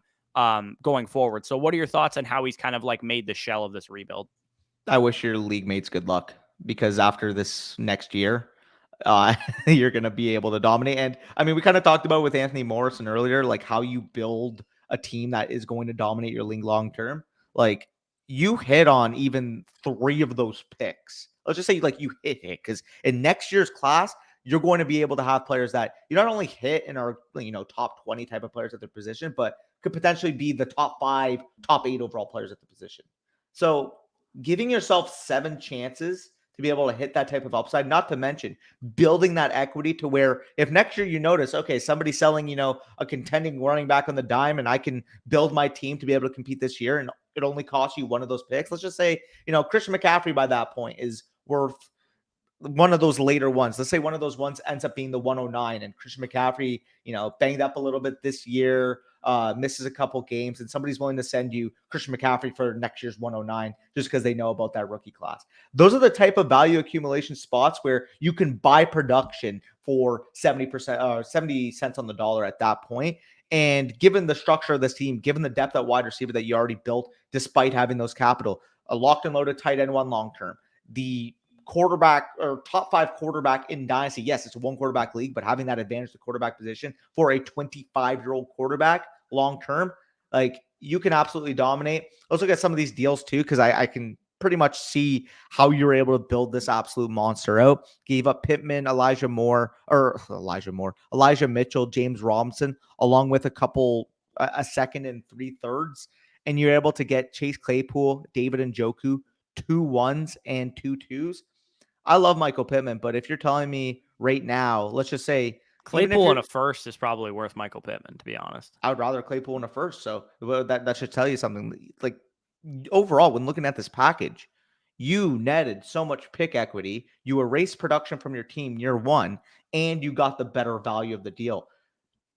going forward. So what are your thoughts on how he's kind of like made the shell of this rebuild? I wish your league mates good luck, because after this next year, you're going to be able to dominate. And I mean, we kind of talked about with Anthony Morrison earlier, like how you build a team that is going to dominate your league long term. Like, you hit on even 3 of those picks. Let's just say like you hit it, because in next year's class, you're going to be able to have players that you not only hit and are, top 20 type of players at their position, but could potentially be the top 5, top 8 overall players at the position. So giving yourself 7 chances to be able to hit that type of upside, not to mention building that equity to where if next year you notice, okay, somebody's selling, a contending running back on the dime, and I can build my team to be able to compete this year, and it only costs you one of those picks. Let's just say, Christian McCaffrey by that point is worth one of those later ones. Let's say one of those ones ends up being the 109, and Christian McCaffrey, banged up a little bit this year, misses a couple games, and somebody's willing to send you Christian McCaffrey for next year's 109 just because they know about that rookie class. Those are the type of value accumulation spots where you can buy production for 70% or 70 cents on the dollar at that point. And given the structure of this team, given the depth at wide receiver that you already built, despite having those capital, a locked and loaded tight end 1 long term, the quarterback or top 5 quarterback in Dynasty. Yes, it's a 1 quarterback league, but having that advantage to quarterback position for a 25-year-old quarterback long term, like, you can absolutely dominate. Let's look at some of these deals too, because I can pretty much see how you're able to build this absolute monster out. Gave up Pittman, Elijah Mitchell, James Robinson, along with a second and 3/3, and you're able to get Chase Claypool, David Njoku, 2 1s and 2 2s. I love Michael Pittman, but if you're telling me right now, let's just say Claypool in a first is probably worth Michael Pittman, to be honest. I would rather Claypool in a first. So that should tell you something. Like, overall, when looking at this package, you netted so much pick equity, you erased production from your team year 1, and you got the better value of the deal.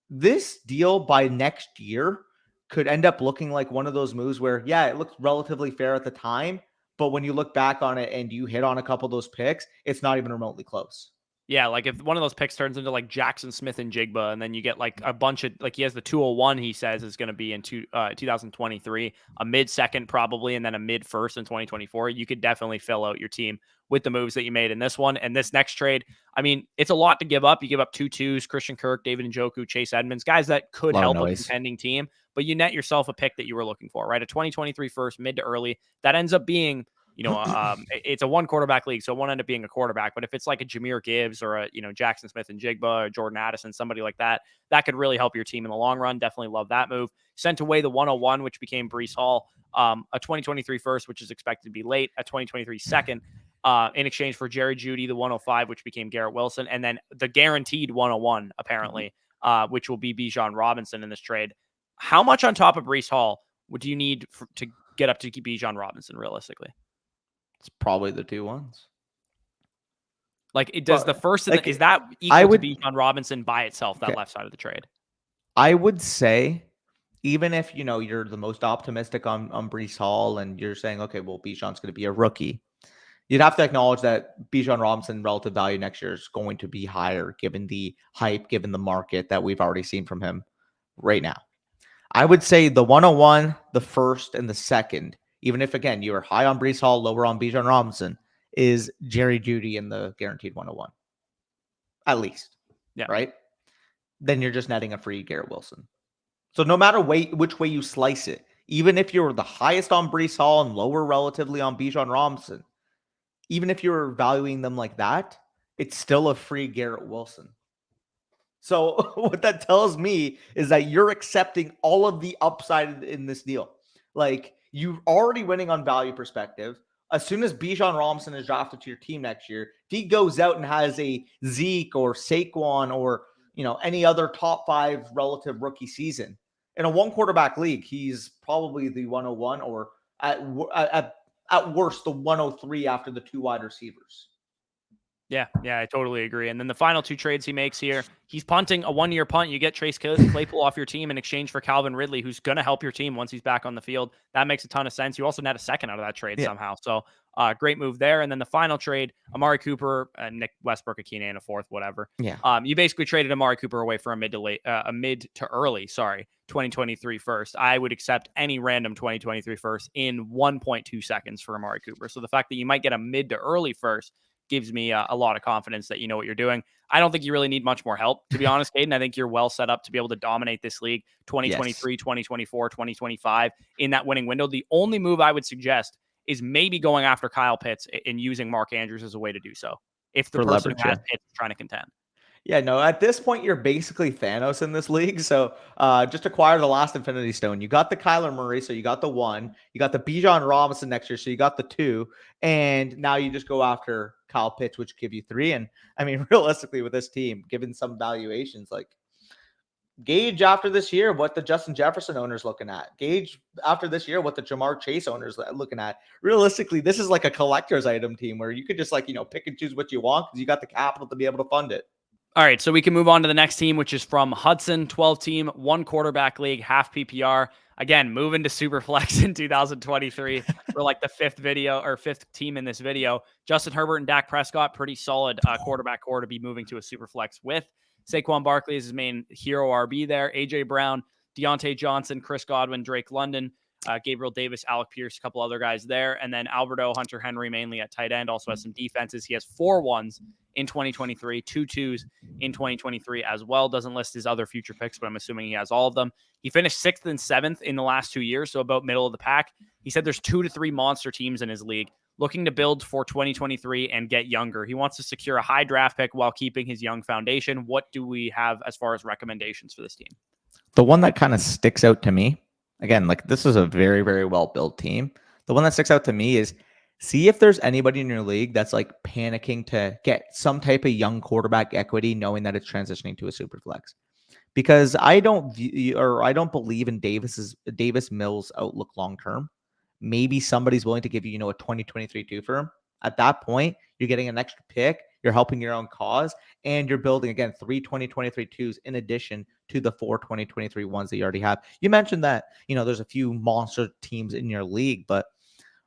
This deal by next year could end up looking like one of those moves where, yeah, it looked relatively fair at the time, but when you look back on it and you hit on a couple of those picks, it's not even remotely close. Yeah, like if one of those picks turns into like Jackson Smith and Jigba, and then you get like a bunch of, like, he has the 201 he says is going to be in 2023, a mid-second probably, and then a mid-first in 2024, you could definitely fill out your team with the moves that you made in this one. And this next trade, I mean, it's a lot to give up. You give up 2 2s, Christian Kirk, David Njoku, Chase Edmonds, guys that could help a contending team, but you net yourself a pick that you were looking for, right? A 2023 first, mid to early, that ends up being, it's a 1 quarterback league, so it won't end up being a quarterback. But if it's like a Jahmyr Gibbs or a, Jackson Smith and Jigba or Jordan Addison, somebody like that, that could really help your team in the long run. Definitely love that move. Sent away the 101, which became Breece Hall, a 2023 first, which is expected to be late, a 2023 second, in exchange for Jerry Jeudy, the 105, which became Garrett Wilson, and then the guaranteed 101, apparently, which will be Bijan Robinson in this trade. How much on top of Breece Hall would you need to get up to Bijan Robinson realistically? It's probably the 2 ones. Like, it does the But, first like, is that I equal to would Bijan Robinson by itself, that okay, left side of the trade? I would say even if, you're the most optimistic on Breece Hall and you're saying, okay, well, Bijan's going to be a rookie, you'd have to acknowledge that Bijan Robinson relative value next year is going to be higher given the hype, given the market that we've already seen from him right now. I would say the 101, the first, and the second, even if, again, you are high on Breece Hall, lower on Bijan Robinson, is Jerry Jeudy in the guaranteed 101, at least, Yeah. right? Then you're just netting a free Garrett Wilson. So no matter which way you slice it, even if you're the highest on Breece Hall and lower relatively on Bijan Robinson, even if you're valuing them like that, it's still a free Garrett Wilson. So what that tells me is that you're accepting all of the upside in this deal. Like, you're already winning on value perspective. As soon as Bijan Robinson is drafted to your team next year, if he goes out and has a Zeke or Saquon or any other top 5 relative rookie season in a 1 quarterback league, he's probably the 101 or at worst the 103 after the 2 wide receivers. Yeah, I totally agree. And then the final 2 trades he makes here, he's punting a 1-year punt. You get Chase Claypool off your team in exchange for Calvin Ridley, who's going to help your team once he's back on the field. That makes a ton of sense. You also net a second out of that trade somehow. So great move there. And then the final trade, Amari Cooper, Nick Westbrook, a Keenan, a fourth, whatever. Yeah. You basically traded Amari Cooper away for a mid to early 2023 first. I would accept any random 2023 first in 1.2 seconds for Amari Cooper. So the fact that you might get a mid to early first gives me a lot of confidence that you know what you're doing. I don't think you really need much more help, to be honest, Caden. I think you're well set up to be able to dominate this league 2023, 2024, 2025 in that winning window. The only move I would suggest is maybe going after Kyle Pitts and using Mark Andrews as a way to do so. If the For person leverage, who has Pitts is trying to contend. Yeah, no, at this point, you're basically Thanos in this league. So just acquire the last Infinity Stone. You got the Kyler Murray, so you got the 1. You got the Bijan Robinson next year, so you got the 2. And now you just go after Kyle Pitts, which give you 3. And I mean, realistically, with this team, given some valuations, like gauge after this year what the Justin Jefferson owner's looking at. Gauge after this year what the Jamar Chase owner's looking at. Realistically, this is like a collector's item team where you could just pick and choose what you want because you got the capital to be able to fund it. All right, so we can move on to the next team, which is from Hudson, 12-team, 1 quarterback league, half PPR. Again, moving to Superflex in 2023 for like the 5th team in this video. Justin Herbert and Dak Prescott, pretty solid quarterback core to be moving to a Superflex with. Saquon Barkley is his main hero RB there. A.J. Brown, Deontay Johnson, Chris Godwin, Drake London, Gabriel Davis, Alec Pierce, a couple other guys there. And then Alberto, Hunter Henry, mainly at tight end, also has some defenses. He has 4 1s in 2023, 2 2s in 2023 as well. Doesn't list his other future picks, but I'm assuming he has all of them. He finished 6th and 7th in the last 2 years, so about middle of the pack. He said there's 2 to 3 monster teams in his league looking to build for 2023 and get younger. He wants to secure a high draft pick while keeping his young foundation. What do we have as far as recommendations for this team? The one that kind of sticks out to me, again, like this is a very, very well-built team. The one that sticks out to me is see if there's anybody in your league that's like panicking to get some type of young quarterback equity, knowing that it's transitioning to a super flex. Because I don't believe in Davis Mills' outlook long term. Maybe somebody's willing to give you, a 2023 2 for him. At that point, you're getting an extra pick, you're helping your own cause, and you're building again 3 2023 2s in addition to the 4 2023 ones that you already have. You mentioned that, there's a few monster teams in your league, but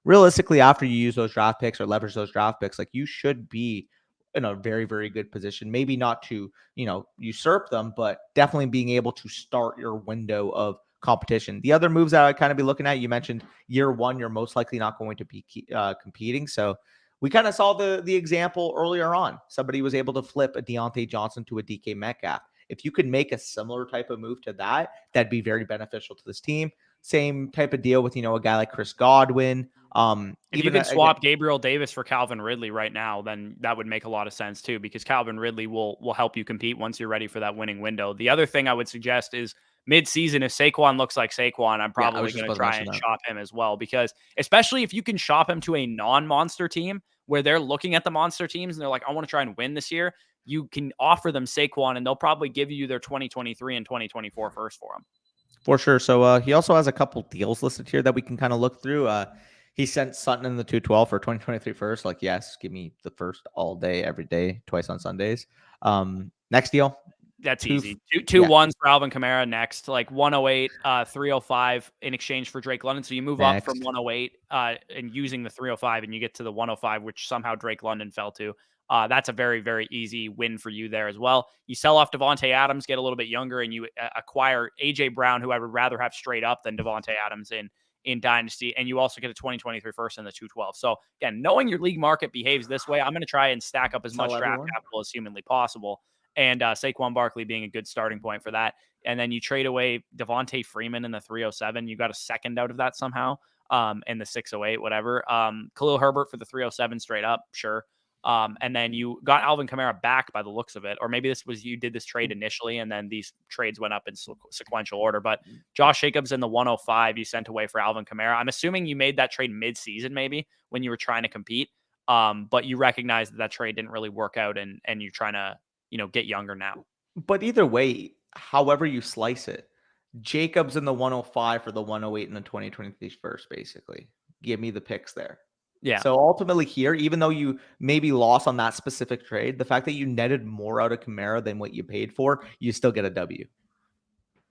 realistically, after you use those draft picks or leverage those draft picks, like you should be in a very, very good position. Maybe not to, usurp them, but definitely being able to start your window of competition. The other moves that I'd kind of be looking at, you mentioned year 1, you're most likely not going to be competing. So we kind of saw the example earlier on. Somebody was able to flip a Deontay Johnson to a DK Metcalf. If you could make a similar type of move to that, that'd be very beneficial to this team. Same type of deal with, a guy like Chris Godwin. If you could swap Gabriel Davis for Calvin Ridley right now, then that would make a lot of sense too, because Calvin Ridley will help you compete once you're ready for that winning window. The other thing I would suggest is mid-season, if Saquon looks like Saquon, I'm probably going to try and shop him as well, because especially if you can shop him to a non-monster team where they're looking at the monster teams and they're like, I want to try and win this year, you can offer them Saquon and they'll probably give you their 2023 and 2024 first for him. For sure. So he also has a couple deals listed here that we can kind of look through. He sent Sutton in the 212 for 2023 first. Like, yes, give me the first all day, every day, twice on Sundays. Next deal. That's Two. easy. Two Yeah. ones for Alvin Kamara next, like 108, 305 in exchange for Drake London. So you move up from Next. 108 and using the 305 and you get to the 105, which somehow Drake London fell to. That's a very, very easy win for you there as well. You sell off Devontae Adams, get a little bit younger, and you acquire A.J. Brown, who I would rather have straight up than Devontae Adams in Dynasty. And you also get a 2023 first in the 212. So again, knowing your league market behaves this way, I'm going to try and stack up as much draft capital as humanly possible. And Saquon Barkley being a good starting point for that. And then you trade away Devontae Freeman in the 307. You got a second out of that somehow in the 608, whatever. Khalil Herbert for the 307 straight up, sure. And then you got Alvin Kamara back by the looks of it. Or maybe this was you did this trade initially and then these trades went up in sequential order. But Josh Jacobs in the 105 you sent away for Alvin Kamara. I'm assuming you made that trade mid-season maybe when you were trying to compete. But you recognize that trade didn't really work out and you're trying to get younger now. But either way, however you slice it, Jacobs in the 105 for the 108 in the 2023 first, basically. Give me the picks there. Yeah. So ultimately here, even though you maybe lost on that specific trade, the fact that you netted more out of Kamara than what you paid for, you still get a W.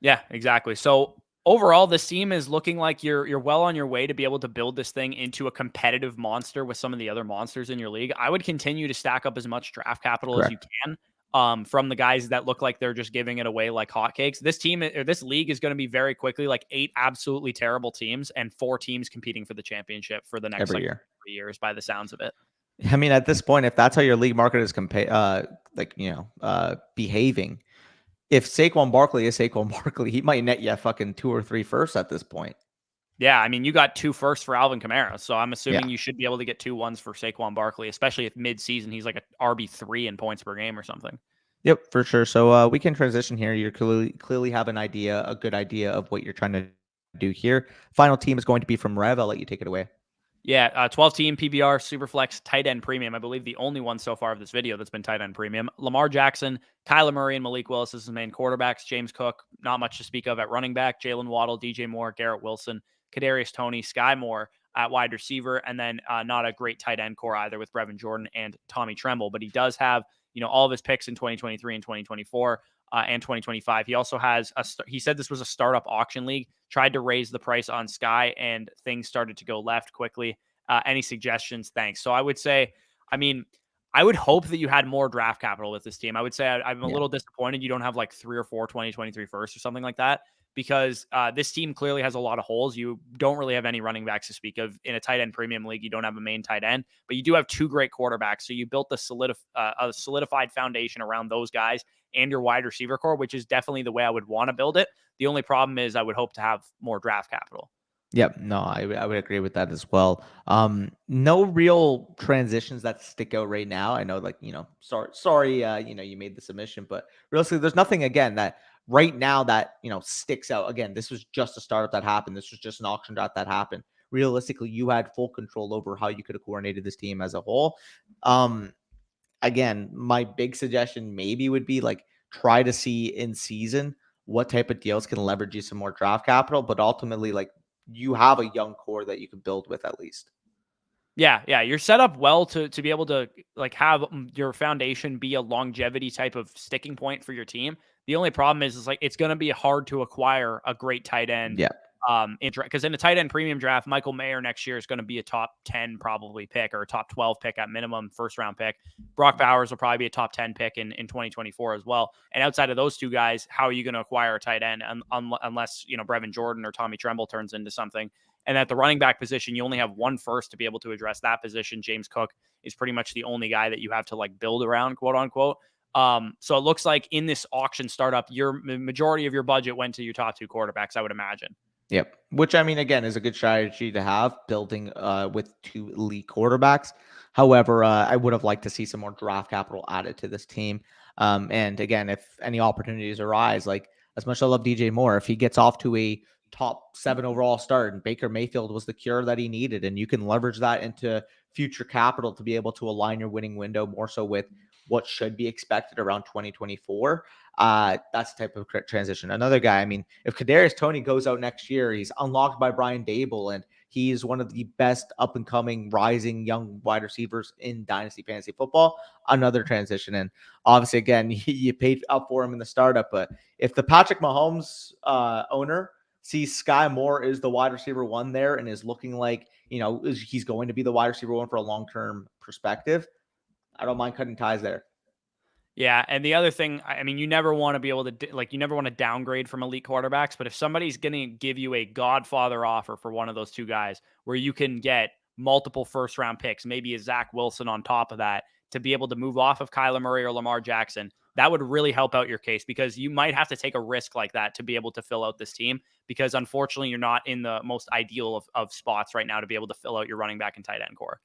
Yeah, exactly. So overall, this team is looking like you're well on your way to be able to build this thing into a competitive monster with some of the other monsters in your league. I would continue to stack up as much draft capital as you can. From the guys that look like they're just giving it away like hotcakes. This team or this league is going to be very quickly like 8 absolutely terrible teams and 4 teams competing for the championship for the next every year. 3 years by the sounds of it. I mean, at this point, if that's how your league market is behaving, if Saquon Barkley is Saquon Barkley, he might net you fucking 2 or 3 firsts at this point. Yeah, I mean, you got 2 firsts for Alvin Kamara, so I'm assuming you should be able to get 2 ones for Saquon Barkley, especially if mid-season he's like a RB3 in points per game or something. Yep, for sure. So we can transition here. You clearly have a good idea of what you're trying to do here. Final team is going to be from Rev. I'll let you take it away. Yeah, 12-team PPR, Superflex, tight end premium. I believe the only one so far of this video that's been tight end premium. Lamar Jackson, Kyler Murray, and Malik Willis as his main quarterbacks. James Cook, not much to speak of at running back. Jalen Waddle, DJ Moore, Garrett Wilson, Kadarius Toney, Sky Moore at wide receiver, and then not a great tight end core either with Brevin Jordan and Tommy Tremble. But he does have all of his picks in 2023 and 2024. And 2025. He also has he said this was a startup auction league, tried to raise the price on Sky and things started to go left quickly. Any suggestions? Thanks. So I would say, I would hope that you had more draft capital with this team. I would say I'm a little disappointed you don't have like 3 or 4 2023 firsts or something like that because this team clearly has a lot of holes. You don't really have any running backs to speak of in a tight end premium league. You don't have a main tight end, but you do have 2 great quarterbacks. So you built a solidified foundation around those guys and your wide receiver core, which is definitely the way I would want to build it. The only problem is I would hope to have more draft capital. Yep. No, I would agree with that as well. No real transitions that stick out right now. I know, sorry, you made the submission, but realistically, there's nothing again that right now that sticks out. Again, this was just a startup that happened. This was just an auction draft that happened. Realistically, you had full control over how you could have coordinated this team as a whole. Again, my big suggestion maybe would be try to see in season what type of deals can leverage you some more draft capital, but ultimately you have a young core that you can build with at least. Yeah, you're set up well to be able to have your foundation be a longevity type of sticking point for your team. The only problem is it's going to be hard to acquire a great tight end. Yeah. Because in a tight end premium draft, Michael Mayer next year is going to be a top 10 probably pick or a top 12 pick at minimum, first round pick. Brock Bowers will probably be a top 10 pick in 2024 as well. And outside of those two guys, how are you going to acquire a tight end unless Brevin Jordan or Tommy Tremble turns into something? And at the running back position, you only have 1 first to be able to address that position. James Cook is pretty much the only guy that you have to build around, quote unquote. So it looks like in this auction startup, your majority of your budget went to your top 2 quarterbacks, I would imagine. Yep. Which, again, is a good strategy to have, building with 2 elite quarterbacks. However, I would have liked to see some more draft capital added to this team. And again, if any opportunities arise, as much as I love DJ Moore, if he gets off to a top 7 overall start and Baker Mayfield was the cure that he needed, and you can leverage that into future capital to be able to align your winning window more so with what should be expected around 2024. That's the type of transition. Another guy, I mean, if Kadarius Toney goes out next year, he's unlocked by Brian Dable, and he is one of the best up and coming rising young wide receivers in Dynasty fantasy football. Another transition. And obviously, again, you paid up for him in the startup, but if the Patrick Mahomes owner sees Sky Moore is the wide receiver one there and is looking like, he's going to be the wide receiver one for a long-term perspective, I don't mind cutting ties there. Yeah, and the other thing, I mean, you never want to be able to, like, you never want to downgrade from elite quarterbacks, but if somebody's going to give you a Godfather offer for one of those two guys where you can get multiple first-round picks, maybe a Zach Wilson on top of that, to be able to move off of Kyler Murray or Lamar Jackson, that would really help out your case, because you might have to take a risk like that to be able to fill out this team, because unfortunately you're not in the most ideal of spots right now to be able to fill out your running back and tight end core.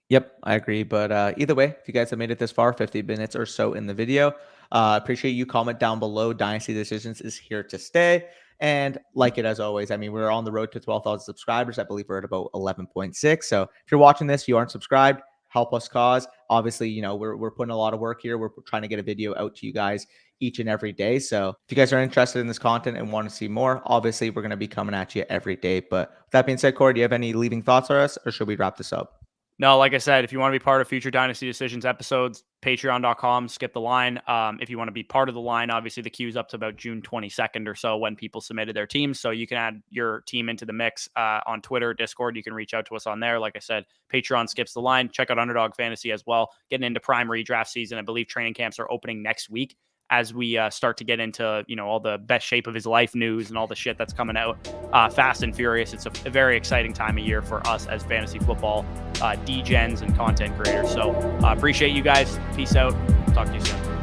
Yep, I agree. But either way, if you guys have made it this far, 50 minutes or so in the video, appreciate you. Comment down below. Dynasty Decisions is here to stay. And like it as always, I mean, we're on the road to 12,000 subscribers. I believe we're at about 11.6. So if you're watching this, you aren't subscribed, help us cause. Obviously, we're putting a lot of work here. We're trying to get a video out to you guys each and every day. So if you guys are interested in this content and want to see more, obviously we're going to be coming at you every day. But with that being said, Corey, do you have any leaving thoughts for us, or should we wrap this up? No, like I said, if you want to be part of future Dynasty Decisions episodes, patreon.com, skip the line. If you want to be part of the line, obviously the queue's up to about June 22nd or so when people submitted their teams. So you can add your team into the mix on Twitter, Discord. You can reach out to us on there. Like I said, Patreon skips the line. Check out Underdog Fantasy as well. Getting into prime redraft season. I believe training camps are opening next week as we start to get into, all the best shape of his life news and all the shit that's coming out fast and furious. It's a very exciting time of year for us as fantasy football degens and content creators. So appreciate you guys. Peace out. Talk to you soon.